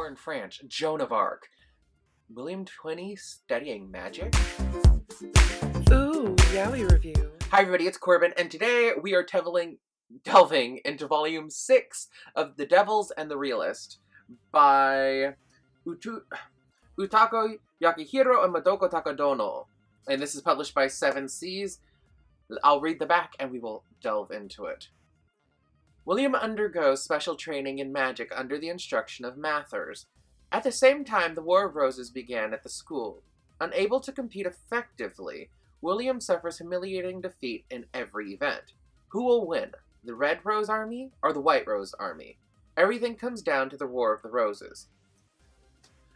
foreign French, Joan of Arc. William Twinny studying magic? Ooh, Yaoi review. Hi everybody, it's Corbin, and today we are delving into Volume 6 of The Devils and the Realist by Utako Yukihiro and Madoko Takadono. And this is published by 7 Seas. I'll read the back and we will delve into it. William undergoes special training in magic under the instruction of Mathers. At the same time, the War of Roses began at the school. Unable to compete effectively, William suffers humiliating defeat in every event. Who will win, the Red Rose Army or the White Rose Army? Everything comes down to the War of the Roses.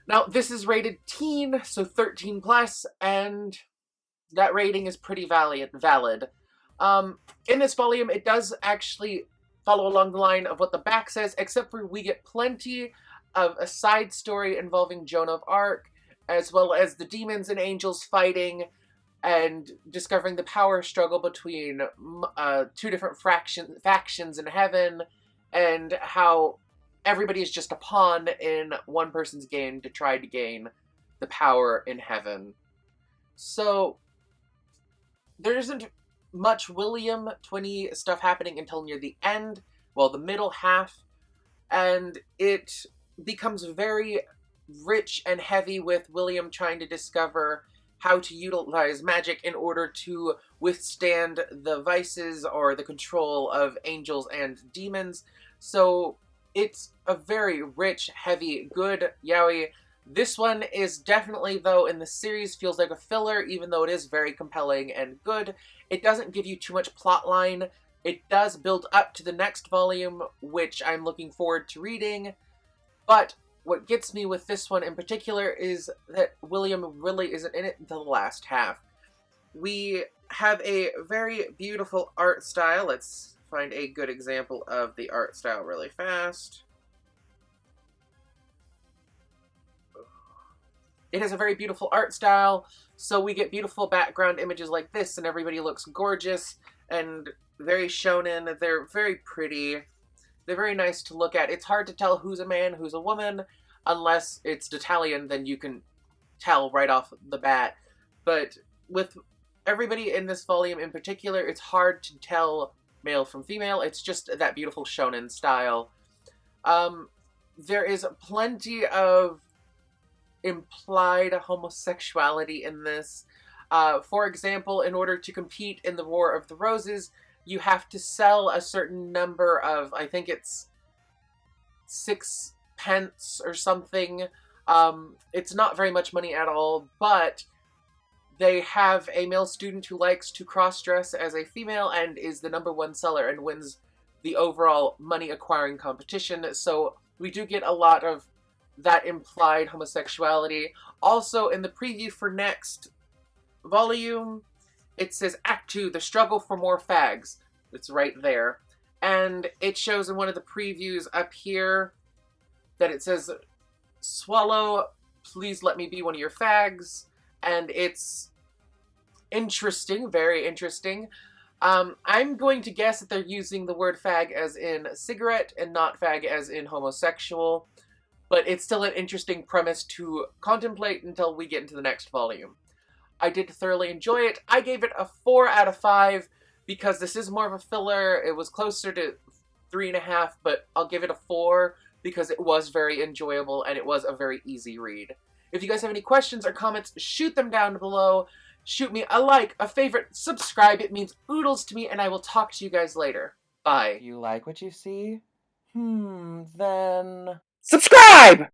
Now, this is rated teen, so 13 plus, and that rating is pretty valid. In this volume, it does actually follow along the line of what the back says, except for we get plenty of a side story involving Joan of Arc, as well as the demons and angels fighting and discovering the power struggle between two different factions in heaven, and how everybody is just a pawn in one person's game to try to gain the power in heaven. So there isn't much William Twinny stuff happening until near the end, well, the middle half, and it becomes very rich and heavy with William trying to discover how to utilize magic in order to withstand the vices or the control of angels and demons. So it's a very rich, heavy, good yaoi. This one is definitely, though, in the series feels like a filler, even though it is very compelling and good. It doesn't give you too much plot line. It does build up to the next volume, which I'm looking forward to reading. But what gets me with this one in particular is that William really isn't in it until the last half. We have a very beautiful art style. Let's find a good example of the art style really fast. It has a very beautiful art style, so we get beautiful background images like this, and everybody looks gorgeous and very shonen. They're very pretty. They're very nice to look at. It's hard to tell who's a man, who's a woman, unless it's Italian, then you can tell right off the bat. But with everybody in this volume in particular, it's hard to tell male from female. It's just that beautiful shonen style. There is plenty of implied homosexuality in this. For example, in order to compete in the War of the Roses, you have to sell a certain number of, I think it's 6 pence or something. It's not very much money at all, but they have a male student who likes to cross-dress as a female and is the #1 seller and wins the overall money-acquiring competition. So we do get a lot of that implied homosexuality. Also, in the preview for next volume, it says Act 2, The Struggle for More Fags. It's right there. And it shows in one of the previews up here that it says, Swallow, please let me be one of your fags. And it's interesting, very interesting. I'm going to guess that they're using the word fag as in cigarette and not fag as in homosexual. But it's still an interesting premise to contemplate until we get into the next volume. I did thoroughly enjoy it. I gave it a 4 out of 5 because this is more of a filler. It was closer to 3.5, but I'll give it a 4 because it was very enjoyable and it was a very easy read. If you guys have any questions or comments, shoot them down below. Shoot me a like, a favorite, subscribe. It means oodles to me, and I will talk to you guys later. Bye. You like what you see? Then... Subscribe!